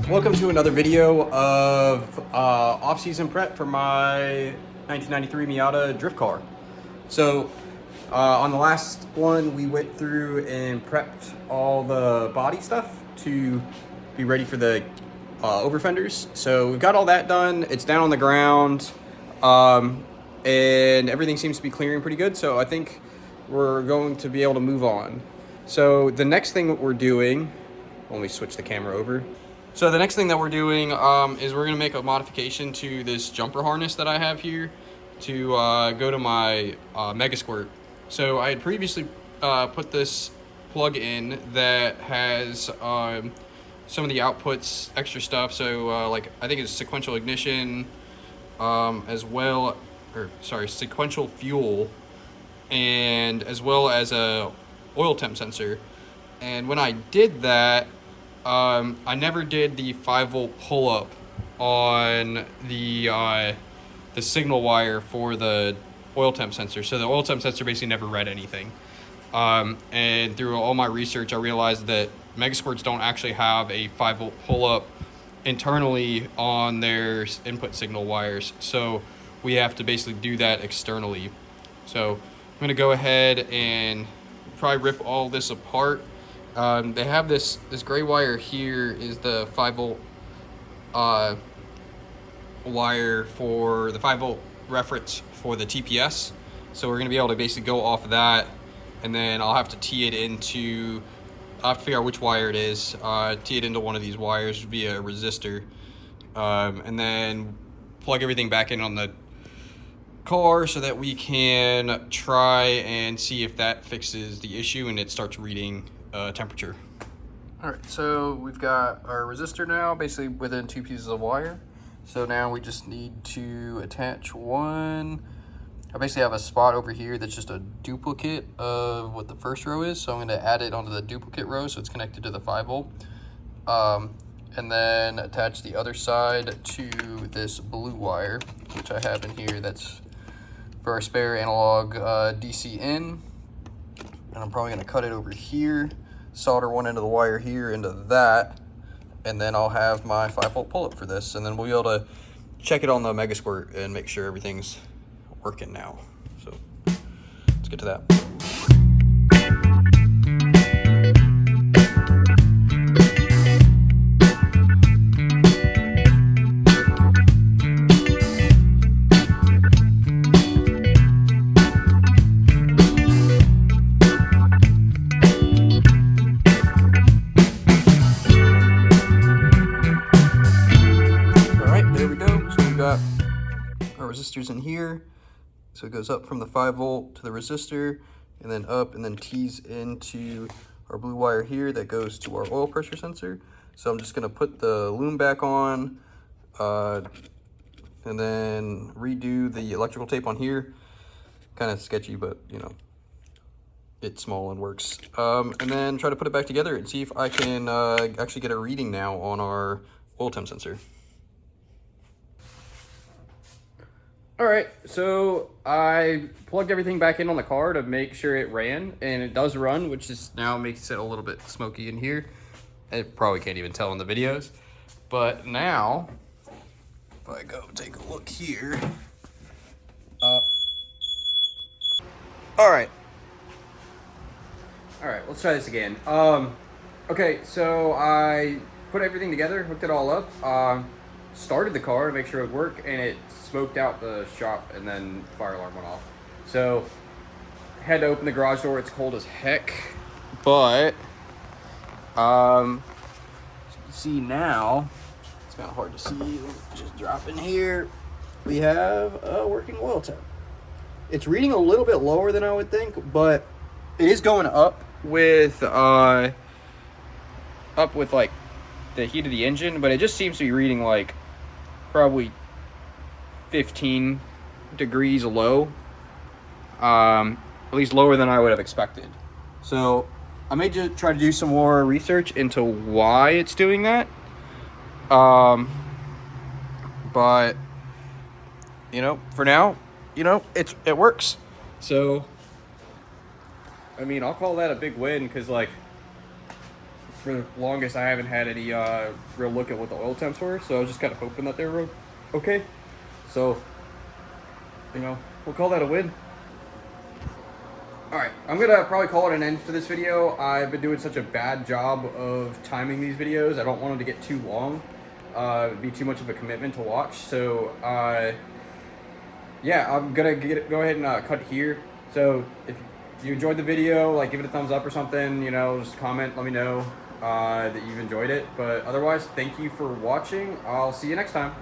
Welcome to another video of off-season prep for my 1993 Miata drift car. So on the last one, we went through and prepped all the body stuff to be ready for the over fenders. So we've got all that done. It's down on the ground, and everything seems to be clearing pretty good. So I think we're going to be able to move on. So the next thing that we're doing, let me switch the camera over. So the next thing that we're doing is we're gonna make a modification to this jumper harness that I have here to go to my Mega Squirt. So I had previously put this plug in that has some of the outputs, extra stuff. So like I think it's sequential ignition, sequential fuel, and as well as a oil temp sensor. And when I did that, I never did the 5-volt pull-up on the signal wire for the oil temp sensor. So the oil temp sensor basically never read anything. And through all my research, I realized that Mega Squirts don't actually have a 5-volt pull-up internally on their input signal wires. So we have to basically do that externally. So I'm going to go ahead and probably rip all this apart. They have this gray wire here is the 5-volt wire for the 5-volt reference for the TPS. So we're going to be able to basically go off of that, and then I'll have to tee it into, I'll have to figure out which wire it is, tee it into one of these wires via a resistor, and then plug everything back in on the car so that we can try and see if that fixes the issue and it starts reading temperature. All right, so we've got our resistor now basically within 2 pieces of wire. So now we just need to attach one. I basically have a spot over here that's just a duplicate of what the first row is. So I'm going to add it onto the duplicate row so it's connected to the 5-volt. And then attach the other side to this blue wire, which I have in here. That's for our spare analog DC in. And I'm probably going to cut it over here, solder one end of the wire here into that, and then I'll have my 5-volt pull-up for this, and then we'll be able to check it on the Mega Squirt and make sure everything's working now. So let's get to that. Our resistors in here, so it goes up from the 5-volt to the resistor, and then up, and then tees into our blue wire here that goes to our oil pressure sensor. So I'm just going to put the loom back on, and then redo the electrical tape on here. Kind of sketchy, but you know, it's small and works. And then try to put it back together and see if I can actually get a reading now on our oil temp sensor. All right, so I plugged everything back in on the car to make sure it ran, and it does run, which is now makes it a little bit smoky in here. It probably can't even tell in the videos, but now, if I go take a look here. All right, let's try this again. Okay, so I put everything together, hooked it all up, started the car to make sure it would work, and it smoked out the shop, and then the fire alarm went off. So had to open the garage door. It's cold as heck, but see now, it's kind of hard to see. Just drop in here. We have a working oil temp. It's reading a little bit lower than I would think, but it is going up with like the heat of the engine, but it just seems to be reading like probably 15 degrees low, at least lower than I would have expected. So I may just try to do some more research into why it's doing that. But you know, for now, you know, it works. So I mean, I'll call that a big win, because like for the longest, I haven't had any real look at what the oil temps were, so I was just kind of hoping that they were okay. So, you know, we'll call that a win. Alright, I'm gonna probably call it an end for this video. I've been doing such a bad job of timing these videos. I don't want them to get too long. It'd be too much of a commitment to watch. So, yeah, I'm gonna go ahead and cut it here. So, if you enjoyed the video, like, give it a thumbs up or something, you know, just comment, let me know that you've enjoyed it. But otherwise, thank you for watching. I'll see you next time.